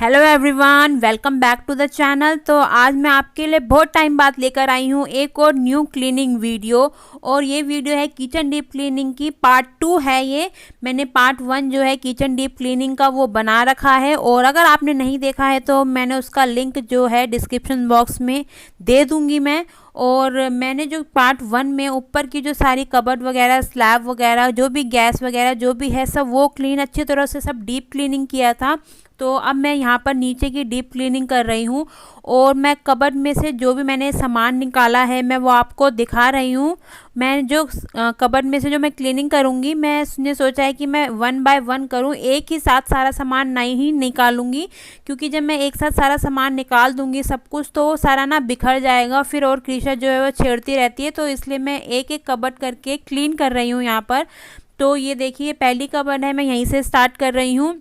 Hello everyone, welcome back to the channel. तो आज मैं आपके लिए बहुत टाइम बाद लेकर आई हूँ एक और न्यू क्लीनिंग वीडियो। और ये वीडियो है किचन डीप क्लीनिंग की पार्ट 2 है। ये मैंने पार्ट 1 जो है किचन डीप क्लीनिंग का वो बना रखा है, और अगर आपने नहीं देखा है तो मैंने उसका लिंक जो है डिस्क्रिप्शन बॉक्स में दे दूँगी मैं। और मैंने जो पार्ट 1 में ऊपर की जो सारी कबर्ड वगैरह, स्लैब वगैरह, जो भी गैस वगैरह जो भी है सब वो क्लीन अच्छी तरह से सब डीप क्लीनिंग किया था। तो अब मैं यहाँ पर नीचे की डीप क्लीनिंग कर रही हूँ, और मैं कबर्ड में से जो भी मैंने सामान निकाला है मैं वो आपको दिखा रही हूँ। मैं जो कबर्ड में से जो मैं क्लीनिंग करूँगी, मैंने सोचा है कि मैं 1 बाय 1 करूँ, एक ही साथ सारा सामान नहीं निकालूंगी, क्योंकि जब मैं एक साथ सारा सामान निकाल दूँगी सब कुछ तो वो सारा ना बिखर जाएगा फिर, और कृषा जो है वो छेड़ती रहती है। तो इसलिए मैं एक एक कबर्ड करके क्लीन कर रही हूँ यहाँ पर। तो ये देखिए पहली कबर्ड है, मैं यहीं से स्टार्ट कर रही हूँ।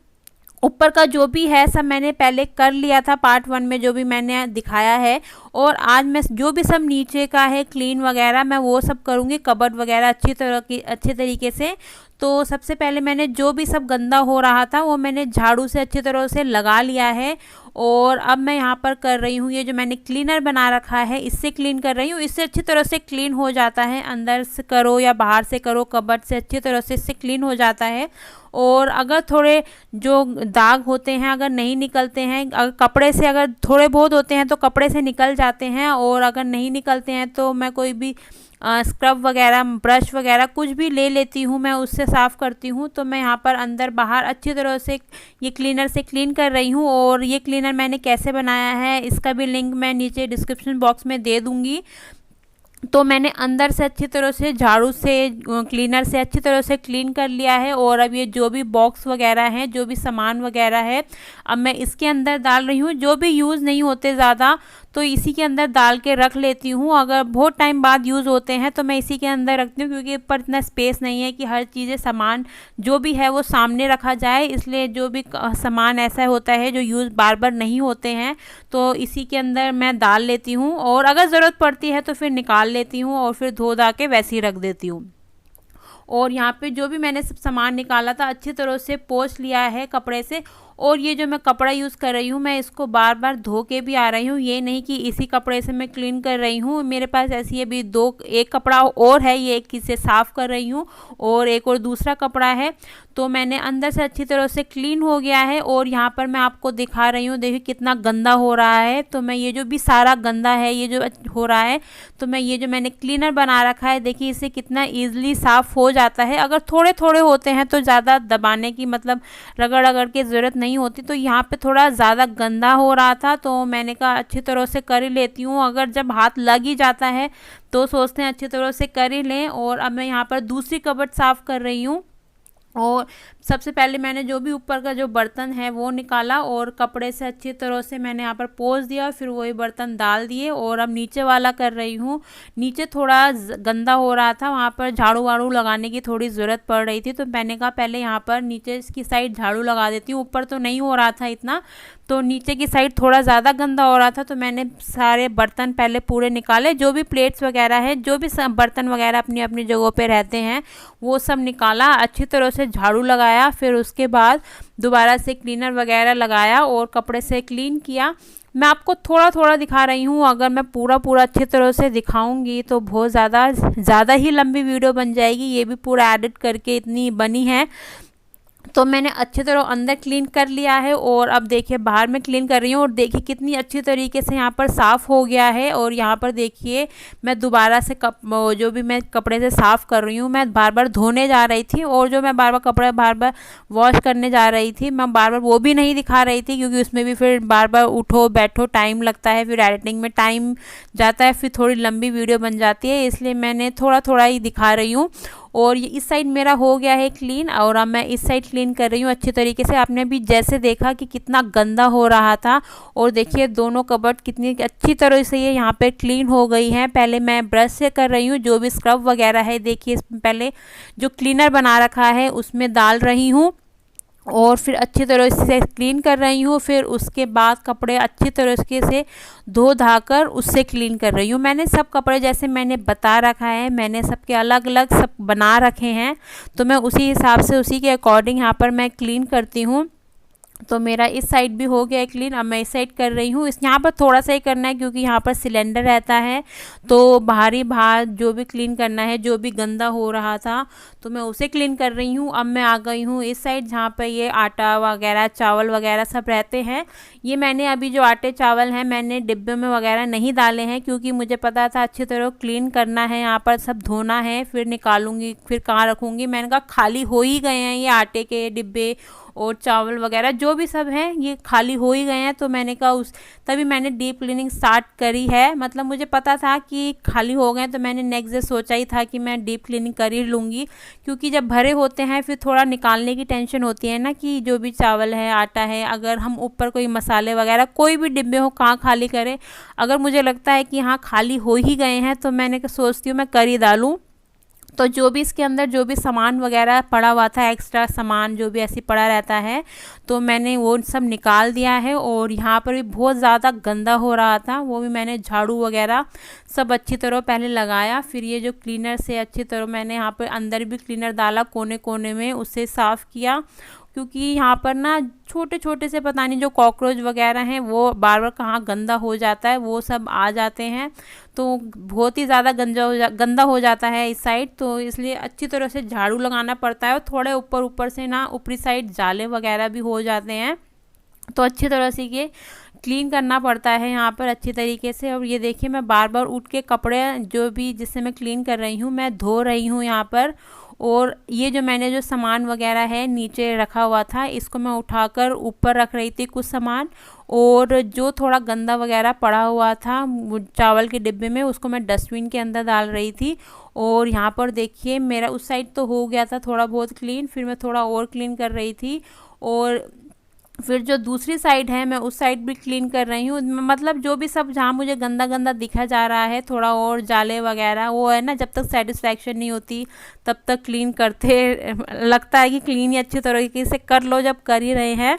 ऊपर का जो भी है सब मैंने पहले कर लिया था पार्ट 1 में, जो भी मैंने दिखाया है। और आज मैं जो भी सब नीचे का है क्लीन वगैरह मैं वो सब करूँगी, कबर्ड वगैरह अच्छे तरीके से। तो सबसे पहले मैंने जो भी सब गंदा हो रहा था वो मैंने झाड़ू से अच्छी तरह से लगा लिया है। और अब मैं यहाँ पर कर रही हूँ, ये जो मैंने क्लीनर बना रखा है इससे क्लीन कर रही हूँ। इससे अच्छी तरह से क्लीन हो जाता है, अंदर से करो या बाहर से करो, कबर्ड से अच्छी तरह से इससे क्लीन हो जाता है। और अगर थोड़े जो दाग होते हैं अगर नहीं निकलते हैं, अगर कपड़े से अगर थोड़े बहुत होते हैं तो कपड़े से निकल जाते हैं, और अगर नहीं निकलते हैं तो मैं कोई भी स्क्रब वगैरह, ब्रश वगैरह कुछ भी ले लेती हूँ, मैं उससे साफ़ करती हूँ। तो मैं यहाँ पर अंदर बाहर अच्छी तरह से ये क्लीनर से क्लीन कर रही हूँ। और ये क्लीनर मैंने कैसे बनाया है इसका भी लिंक मैं नीचे डिस्क्रिप्शन बॉक्स में दे दूँगी। तो मैंने अंदर से अच्छी तरह से झाड़ू से, क्लीनर से अच्छी तरह से क्लीन कर लिया है। और अब ये जो भी बॉक्स वगैरह हैं, जो भी सामान वगैरह है, अब मैं इसके अंदर डाल रही हूँ। जो भी यूज़ नहीं होते ज़्यादा तो इसी के अंदर डाल के रख लेती हूँ। अगर बहुत टाइम बाद यूज़ होते हैं तो मैं इसी के अंदर रखती हूँ, क्योंकि ऊपर इतना स्पेस नहीं है कि हर चीज़ें सामान जो भी है वो सामने रखा जाए। इसलिए जो भी सामान ऐसा होता है जो यूज़ बार बार नहीं होते हैं तो इसी के अंदर मैं डाल लेती हूँ, और अगर ज़रूरत पड़ती है तो फिर निकाल लेती हूँ और फिर धो धा के वैसे ही रख देती हूँ। और यहाँ पे जो भी मैंने सब सामान निकाला था अच्छी तरह से पोंछ लिया है कपड़े से। और ये जो मैं कपड़ा यूज़ कर रही हूँ मैं इसको बार बार धो के भी आ रही हूँ, ये नहीं कि इसी कपड़े से मैं क्लीन कर रही हूँ। मेरे पास ऐसी अभी एक कपड़ा और है, ये एक से साफ़ कर रही हूँ, और एक और दूसरा कपड़ा है। तो मैंने अंदर से अच्छी तरह से क्लीन हो गया है। और यहाँ पर मैं आपको दिखा रही हूँ, देखिए कितना गंदा हो रहा है। तो मैं ये जो भी सारा गंदा है ये जो हो रहा है, तो मैं ये जो मैंने क्लीनर बना रखा है देखिए इससे कितना ईजिली साफ़ हो जाता है। अगर थोड़े थोड़े होते हैं तो ज़्यादा दबाने की, मतलब रगड़ रगड़ की ज़रूरत नहीं होती। तो यहाँ पे थोड़ा ज़्यादा गंदा हो रहा था तो मैंने कहा अच्छी तरह से कर ही लेती हूँ। अगर जब हाथ लग ही जाता है तो सोचते हैं अच्छी तरह से कर ही लें। और अब मैं यहाँ पर दूसरी कबर्ड साफ़ कर रही हूँ। और सबसे पहले मैंने जो भी ऊपर का जो बर्तन है वो निकाला और कपड़े से अच्छी तरह से मैंने यहाँ पर पोंछ दिया, फिर वही बर्तन डाल दिए। और अब नीचे वाला कर रही हूँ। नीचे थोड़ा गंदा हो रहा था, वहाँ पर झाड़ू वाड़ू लगाने की थोड़ी ज़रूरत पड़ रही थी, तो मैंने कहा पहले यहाँ पर नीचे की साइड झाड़ू लगा देती हूँ। ऊपर तो नहीं हो रहा था इतना, तो नीचे की साइड थोड़ा ज़्यादा गंदा हो रहा था, तो मैंने सारे बर्तन पहले पूरे निकाले। जो भी प्लेट्स वगैरह है, जो भी बर्तन वगैरह अपनी अपनी जगहों पे रहते हैं वो सब निकाला, अच्छी तरह से झाड़ू लगाया। फिर उसके बाद दोबारा से क्लीनर वगैरह लगाया और कपड़े से क्लीन किया। मैं आपको थोड़ा थोड़ा दिखा रही हूँ, अगर मैं पूरा अच्छी तरह से दिखाऊंगी तो बहुत ज़्यादा ही लंबी वीडियो बन जाएगी। ये भी पूरा एडिट करके इतनी बनी है। तो मैंने अच्छी तरह अंदर क्लीन कर लिया है, और अब देखिए बाहर में क्लीन कर रही हूँ। और देखिए कितनी अच्छी तरीके से यहाँ पर साफ़ हो गया है। और यहाँ पर देखिए मैं दोबारा से जो भी मैं कपड़े से साफ़ कर रही हूँ, मैं बार बार धोने जा रही थी, और जो मैं बार बार कपड़े बार बार वॉश करने जा रही थी मैं बार बार वो भी नहीं दिखा रही थी, क्योंकि उसमें भी फिर बार बार उठो बैठो टाइम लगता है, फिर एडिटिंग में टाइम जाता है, फिर थोड़ी लंबी वीडियो बन जाती है, इसलिए मैंने थोड़ा थोड़ा ही दिखा रही हूँ। और ये इस साइड मेरा हो गया है क्लीन, और अब मैं इस साइड क्लीन कर रही हूँ अच्छी तरीके से। आपने भी जैसे देखा कि कितना गंदा हो रहा था, और देखिए दोनों कबर्ड कितनी अच्छी तरह से ये यहाँ पे क्लीन हो गई हैं। पहले मैं ब्रश से कर रही हूँ, जो भी स्क्रब वगैरह है देखिए इसमें पहले जो क्लीनर बना रखा है उसमें डाल रही हूँ, और फिर अच्छी तरह से क्लीन कर रही हूँ। फिर उसके बाद कपड़े अच्छी तरीके से धो धाकर उससे क्लीन कर रही हूँ। मैंने सब कपड़े जैसे मैंने बता रखा है, मैंने सबके अलग अलग सब बना रखे हैं, तो मैं उसी हिसाब से उसी के अकॉर्डिंग यहाँ पर मैं क्लीन करती हूँ। तो मेरा इस साइड भी हो गया क्लीन। अब मैं इस साइड कर रही हूँ। इस यहाँ पर थोड़ा सा ही करना है क्योंकि यहाँ पर सिलेंडर रहता है, तो बाहर जो भी क्लीन करना है, जो भी गंदा हो रहा था तो मैं उसे क्लीन कर रही हूँ। अब मैं आ गई हूँ इस साइड जहाँ पर ये आटा वगैरह चावल वगैरह सब रहते हैं। ये मैंने अभी जो आटे चावल हैं मैंने डिब्बे में वगैरह नहीं डाले हैं क्योंकि मुझे पता था अच्छी तरह क्लीन करना है, यहाँ पर सब धोना है, फिर निकालूंगी, फिर कहाँ रखूँगी। मैंने कहा खाली हो ही गए हैं ये आटे के डिब्बे और चावल वगैरह जो भी सब हैं ये खाली हो ही गए हैं, तो मैंने कहा तभी मैंने डीप क्लीनिंग स्टार्ट करी है। मतलब मुझे पता था कि खाली हो गए, तो मैंने नेक्स्ट डे सोचा ही था कि मैं डीप क्लीनिंग कर ही लूँगी क्योंकि जब भरे होते हैं फिर थोड़ा निकालने की टेंशन होती है ना कि जो भी चावल है आटा है, अगर हम ऊपर कोई मसाले वगैरह कोई भी डिब्बे हो कहाँ खाली करें। अगर मुझे लगता है कि हाँ खाली हो ही गए हैं तो मैंने सोचती हूँ मैं कर ही डालूँ। तो जो भी इसके अंदर जो भी सामान वगैरह पड़ा हुआ था, एक्स्ट्रा सामान जो भी ऐसे पड़ा रहता है, तो मैंने वो सब निकाल दिया है। और यहाँ पर भी बहुत ज़्यादा गंदा हो रहा था, वो भी मैंने झाड़ू वगैरह सब अच्छी तरह पहले लगाया। फिर ये जो क्लीनर से अच्छी तरह मैंने यहाँ पर अंदर भी क्लीनर डाला कोने कोने में, उसे साफ़ किया क्योंकि यहाँ पर ना छोटे छोटे से पता नहीं जो कॉकरोच वगैरह हैं वो बार बार कहाँ गंदा हो जाता है, वो सब आ जाते हैं, तो बहुत ही ज़्यादा गंदा हो जाता है इस साइड। तो इसलिए अच्छी तरह से झाड़ू लगाना पड़ता है और थोड़े ऊपर ऊपर से ना ऊपरी साइड जाले वगैरह भी हो जाते हैं, तो अच्छी तरह से ये क्लीन करना पड़ता है यहाँ पर अच्छी तरीके से। और ये देखिए मैं बार बार उठ के कपड़े जो भी जिससे मैं क्लीन कर रही हूँ मैं धो रही हूँ यहाँ पर। और ये जो मैंने जो सामान वगैरह है नीचे रखा हुआ था इसको मैं उठाकर ऊपर रख रही थी कुछ सामान, और जो थोड़ा गंदा वगैरह पड़ा हुआ था चावल के डिब्बे में उसको मैं डस्टबिन के अंदर डाल रही थी। और यहाँ पर देखिए मेरा उस साइड तो हो गया था थोड़ा बहुत क्लीन, फिर मैं थोड़ा और क्लीन कर रही थी और फिर जो दूसरी साइड है मैं उस साइड भी क्लीन कर रही हूँ। मतलब जो भी सब जहाँ मुझे गंदा गंदा दिखा जा रहा है थोड़ा और जाले वगैरह, वो है ना जब तक सेटिस्फैक्शन नहीं होती तब तक क्लीन करते लगता है कि क्लीन ही अच्छी तरीके से कर लो जब कर ही रहे हैं।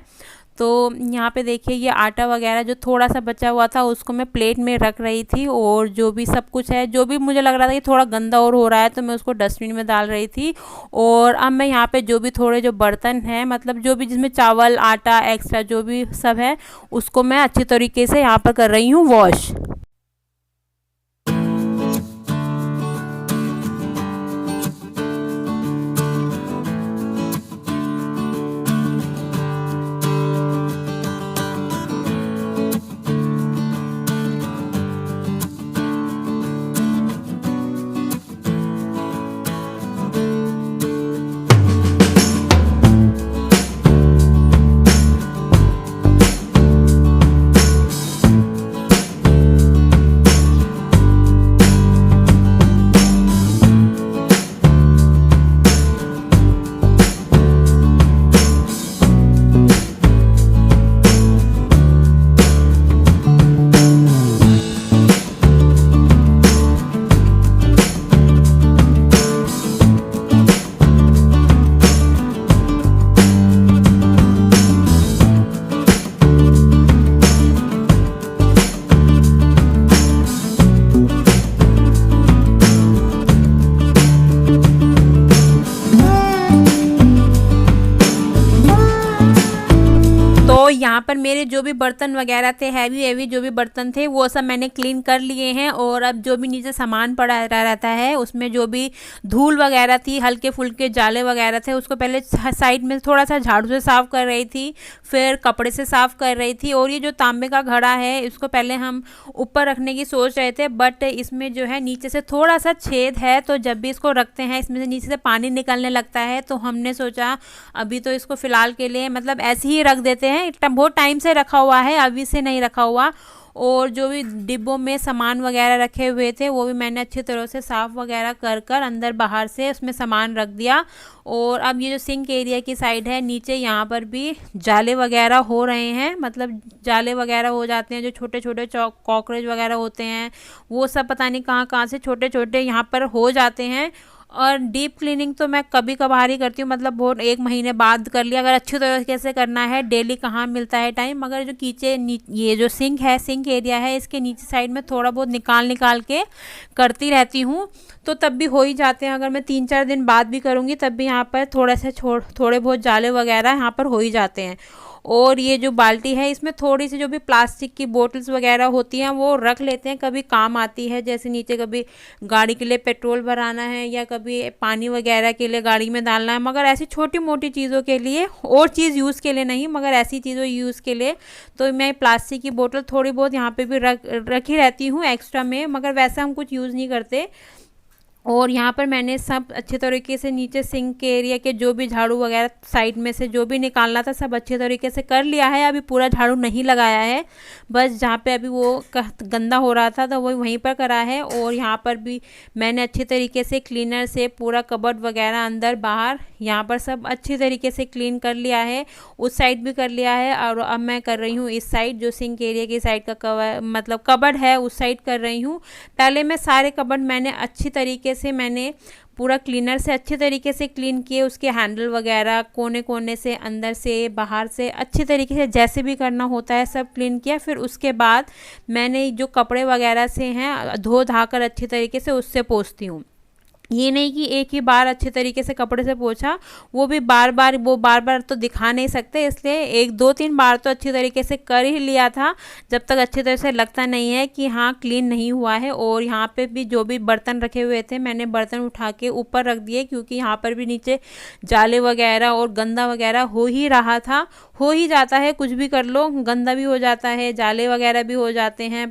तो यहाँ पे देखिए ये आटा वगैरह जो थोड़ा सा बचा हुआ था उसको मैं प्लेट में रख रही थी, और जो भी सब कुछ है जो भी मुझे लग रहा था कि थोड़ा गंदा और हो रहा है तो मैं उसको डस्टबिन में डाल रही थी। और अब मैं यहाँ पे जो भी थोड़े जो बर्तन हैं मतलब जो भी जिसमें चावल आटा एक्स्ट्रा जो भी सब है उसको मैं अच्छी तरीके से यहाँ पर कर रही हूँ वॉश। तो यहाँ पर मेरे जो भी बर्तन वगैरह थे हैवी हैवी जो भी बर्तन थे वो सब मैंने क्लीन कर लिए हैं। और अब जो भी नीचे सामान पड़ा रहता है उसमें जो भी धूल वगैरह थी हल्के फुल्के जाले वगैरह थे उसको पहले साइड में थोड़ा सा झाड़ू से साफ़ कर रही थी, फिर कपड़े से साफ़ कर रही थी। और ये जो तांबे का घड़ा है इसको पहले हम ऊपर रखने की सोच रहे थे, बट इसमें जो है नीचे से थोड़ा सा छेद है, तो जब भी इसको रखते हैं इसमें से नीचे से पानी निकलने लगता है, तो हमने सोचा अभी तो इसको फ़िलहाल के लिए मतलब ऐसे ही रख देते हैं। बहुत टाइम से रखा हुआ है, अभी से नहीं रखा हुआ। और जो भी डिब्बों में सामान वगैरह रखे हुए थे वो भी मैंने अच्छी तरह से साफ़ वगैरह कर कर अंदर बाहर से उसमें सामान रख दिया। और अब ये जो सिंक एरिया की साइड है नीचे यहाँ पर भी जाले वगैरह हो रहे हैं, मतलब जाले वगैरह हो जाते हैं जो छोटे छोटे कॉकरोच वगैरह होते हैं वो सब पता नहीं कहाँ कहाँ से छोटे छोटे यहाँ पर हो जाते हैं। और डीप क्लीनिंग तो मैं कभी कभार ही करती हूँ, मतलब बहुत 1 महीने बाद कर लिया। अगर अच्छी तरीके से करना है डेली कहाँ मिलता है टाइम। मगर जो ये जो सिंक है सिंक एरिया है इसके नीचे साइड में थोड़ा बहुत निकाल के करती रहती हूँ, तो तब भी हो ही जाते हैं। अगर मैं 3-4 दिन बाद भी करूँगी तब भी यहाँ पर थोड़े बहुत जाले वगैरह यहाँ पर हो ही जाते हैं। और ये जो बाल्टी है इसमें थोड़ी सी जो भी प्लास्टिक की बोतल्स वगैरह होती हैं वो रख लेते हैं, कभी काम आती है, जैसे नीचे कभी गाड़ी के लिए पेट्रोल भराना है या कभी पानी वगैरह के लिए गाड़ी में डालना है, मगर ऐसी छोटी मोटी चीज़ों के लिए, और चीज़ यूज़ के लिए नहीं मगर ऐसी चीज़ों यूज़ के लिए तो मैं प्लास्टिक की बोतल थोड़ी बहुत यहाँ पे भी रखी रहती हूँ एक्स्ट्रा में, मगर वैसा हम कुछ यूज़ नहीं करते। और यहाँ पर मैंने सब अच्छे तरीके से नीचे सिंक के एरिया के जो भी झाड़ू वगैरह साइड में से जो भी निकालना था सब अच्छे तरीके से कर लिया है। अभी पूरा झाड़ू नहीं लगाया है, बस जहाँ पे अभी वो गंदा हो रहा था तो वो वहीं पर करा है। और यहाँ पर भी मैंने अच्छे तरीके से क्लीनर से पूरा कबर्ड वगैरह अंदर बाहर यहाँ पर सब अच्छे तरीके से क्लीन कर लिया है, उस साइड भी कर लिया है। और अब मैं कर रही हूँ इस साइड, जो सिंक एरिया की साइड का कवर मतलब कबर्ड है उस साइड कर रही हूँ। पहले मैं सारे कबर्ड मैंने अच्छी तरीके से मैंने पूरा क्लीनर से अच्छे तरीके से क्लीन किए, उसके हैंडल वगैरह कोने कोने से अंदर से बाहर से अच्छे तरीके से जैसे भी करना होता है सब क्लीन किया। फिर उसके बाद मैंने जो कपड़े वगैरह से हैं धो धाकर अच्छी तरीके से उससे पोंछती हूँ। ये नहीं कि एक ही बार अच्छे तरीके से कपड़े से पोंछा, वो भी बार बार तो दिखा नहीं सकते, इसलिए एक दो तीन बार तो अच्छी तरीके से कर ही लिया था जब तक अच्छी तरह से लगता नहीं है कि हाँ क्लीन नहीं हुआ है। और यहाँ पे भी जो भी बर्तन रखे हुए थे मैंने बर्तन उठा के ऊपर रख दिए, क्योंकि यहाँ पर भी नीचे जाले वगैरह और गंदा वगैरह हो ही रहा था, हो ही जाता है, कुछ भी कर लो गंदा भी हो जाता है, जाले वगैरह भी हो जाते हैं,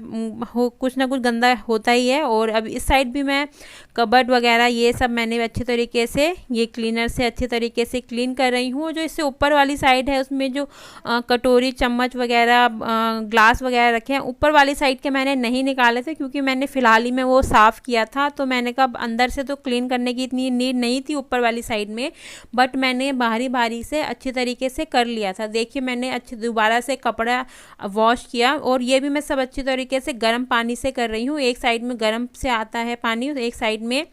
कुछ ना कुछ गंदा होता ही है। और अब इस साइड भी मैं कबर्ड वगैरह ये सब मैंने अच्छे तरीके से ये क्लीनर से अच्छे तरीके से क्लीन कर रही हूँ। जो इससे ऊपर वाली साइड है उसमें जो कटोरी चम्मच वगैरह ग्लास वगैरह रखे हैं ऊपर वाली साइड के मैंने नहीं निकाले थे, क्योंकि मैंने फ़िलहाल ही में वो साफ़ किया था, तो मैंने कहा अंदर से तो क्लीन करने की इतनी नीड नहीं थी ऊपर वाली साइड में, बट मैंने बाहरी से अच्छे तरीके से कर लिया था। देखिए मैंने अच्छे दोबारा से कपड़ा वॉश किया, और ये भी मैं सब अच्छी तरीके से गर्म पानी से कर रही हूँ। एक साइड में गर्म से आता है पानी, एक साइड में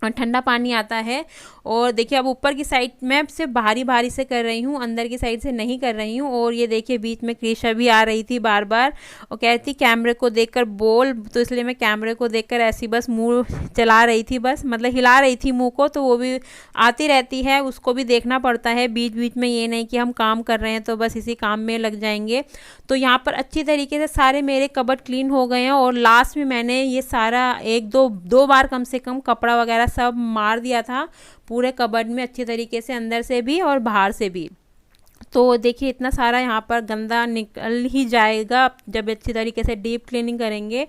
ठंडा पानी आता है। और देखिए अब ऊपर की साइड में सिर्फ बाहरी से कर रही हूँ, अंदर की साइड से नहीं कर रही हूँ। और ये देखिए बीच में क्रिशा भी आ रही थी बार बार और कह रही थी कैमरे को देखकर बोल, तो इसलिए मैं कैमरे को देखकर ऐसी बस मुंह चला रही थी, बस मतलब हिला रही थी मुंह को, तो वो भी आती रहती है, उसको भी देखना पड़ता है बीच बीच में, ये नहीं कि हम काम कर रहे हैं तो बस इसी काम में लग जाएंगे। तो यहाँ पर अच्छी तरीके से सारे मेरे कबर्ड क्लीन हो गए हैं। और लास्ट में मैंने ये सारा एक दो बार कम से कम कपड़ा वगैरह सब मार दिया था पूरे कबर्ड में अच्छी तरीके से, अंदर से भी और बाहर से भी। तो देखिए इतना सारा यहाँ पर गंदा निकल ही जाएगा जब अच्छी तरीके से डीप क्लीनिंग करेंगे।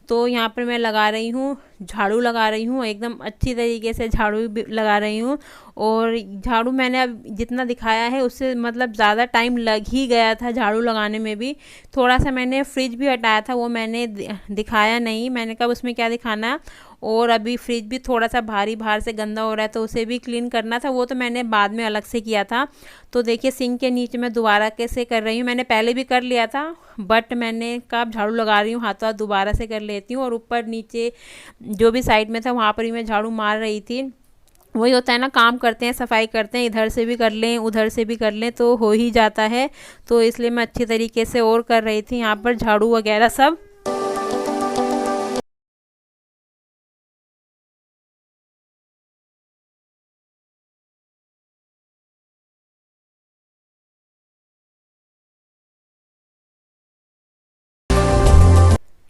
तो यहाँ पर मैं लगा रही हूँ झाड़ू लगा रही हूँ, एकदम अच्छी तरीके से झाड़ू लगा रही हूँ। और झाड़ू मैंने अब जितना दिखाया है उससे मतलब ज़्यादा टाइम लग ही गया था झाड़ू लगाने में भी। थोड़ा सा मैंने फ्रिज भी हटाया था, वो मैंने दिखाया नहीं, मैंने कहा उसमें क्या दिखाना। और अभी फ्रिज भी थोड़ा सा बाहर से गंदा हो रहा है तो उसे भी क्लीन करना था, वो तो मैंने बाद में अलग से किया था। तो देखिए सिंक के नीचे मैं दोबारा कैसे कर रही हूँ, मैंने पहले भी कर लिया था बट मैंने कहा झाड़ू लगा रही हूँ हाथों हाथ दोबारा से कर लेती हूँ। और ऊपर नीचे जो भी साइड में था वहाँ पर भी मैं झाड़ू मार रही थी। वही होता है ना, काम करते हैं सफाई करते हैं, इधर से भी कर लें उधर से भी कर लें तो हो ही जाता है, तो इसलिए मैं अच्छी तरीके से और कर रही थी यहाँ पर झाड़ू वगैरह सब।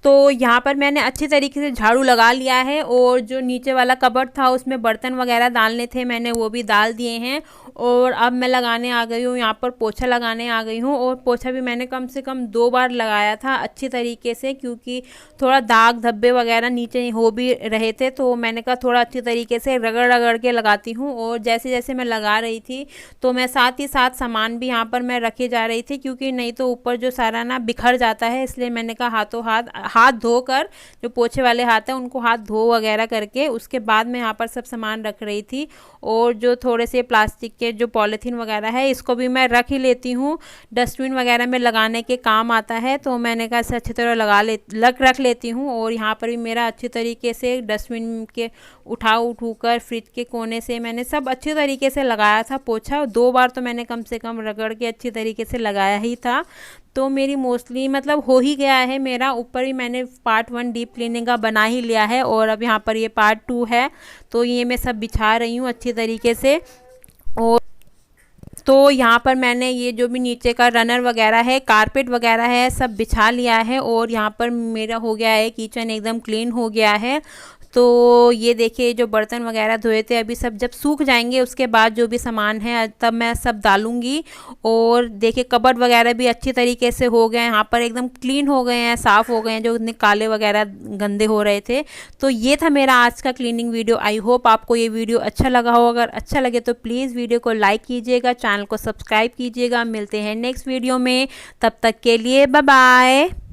तो यहाँ पर मैंने अच्छी तरीके से झाड़ू लगा लिया है। और जो नीचे वाला कबर्ड था उसमें बर्तन वगैरह डालने थे, मैंने वो भी डाल दिए हैं। और अब मैं लगाने आ गई हूँ यहाँ पर पोछा लगाने आ गई हूँ। और पोछा भी मैंने कम से कम 2 बार लगाया था अच्छी तरीके से, क्योंकि थोड़ा दाग धब्बे वगैरह नीचे हो भी रहे थे, तो मैंने कहा थोड़ा अच्छी तरीके से रगड़ के लगाती हूँ। और जैसे जैसे मैं लगा रही थी तो मैं साथ ही साथ सामान भी यहाँ पर मैं रखे जा रही थी, क्योंकि नहीं तो ऊपर जो सारा ना बिखर जाता है, इसलिए मैंने कहा हाथों हाथ धोकर, जो पोछे वाले हाथ हैं उनको हाथ धो वगैरह करके उसके बाद मैं यहाँ पर सब सामान रख रही थी। और जो थोड़े से प्लास्टिक के जो पॉलीथीन वगैरह है इसको भी मैं रख ही लेती हूँ, डस्टबिन वगैरह में लगाने के काम आता है, तो मैंने कहा इसे अच्छी तरह रख लेती हूँ। और यहाँ पर भी मेरा अच्छी तरीके से डस्टबिन के उठू कर फ्रिज के कोने से मैंने सब अच्छे तरीके से लगाया था पोछा। 2 बार तो मैंने कम से कम रगड़ के अच्छी तरीके से लगाया ही था। तो मेरी मोस्टली मतलब हो ही गया है मेरा, ऊपर ही मैंने पार्ट 1 डीप क्लीनिंग का बना ही लिया है। और अब यहाँ पर ये पार्ट 2 है, तो ये मैं सब बिछा रही हूँ अच्छी तरीके से। और तो यहाँ पर मैंने ये जो भी नीचे का रनर वगैरह है, कारपेट वगैरह है, सब बिछा लिया है और यहाँ पर मेरा हो गया है किचन एकदम क्लीन हो गया है। तो ये देखिए जो बर्तन वगैरह धोए थे, अभी सब जब सूख जाएंगे उसके बाद जो भी सामान है तब मैं सब डालूंगी। और देखिए कबर्ड वगैरह भी अच्छी तरीके से हो गए हैं, यहाँ पर एकदम क्लीन हो गए हैं, साफ़ हो गए हैं जो इतने काले वगैरह गंदे हो रहे थे। तो ये था मेरा आज का क्लीनिंग वीडियो। आई होप आपको ये वीडियो अच्छा लगा हो। अगर अच्छा लगे तो प्लीज़ वीडियो को लाइक कीजिएगा, चैनल को सब्सक्राइब कीजिएगा। मिलते हैं नेक्स्ट वीडियो में, तब तक के लिए बाय बाय।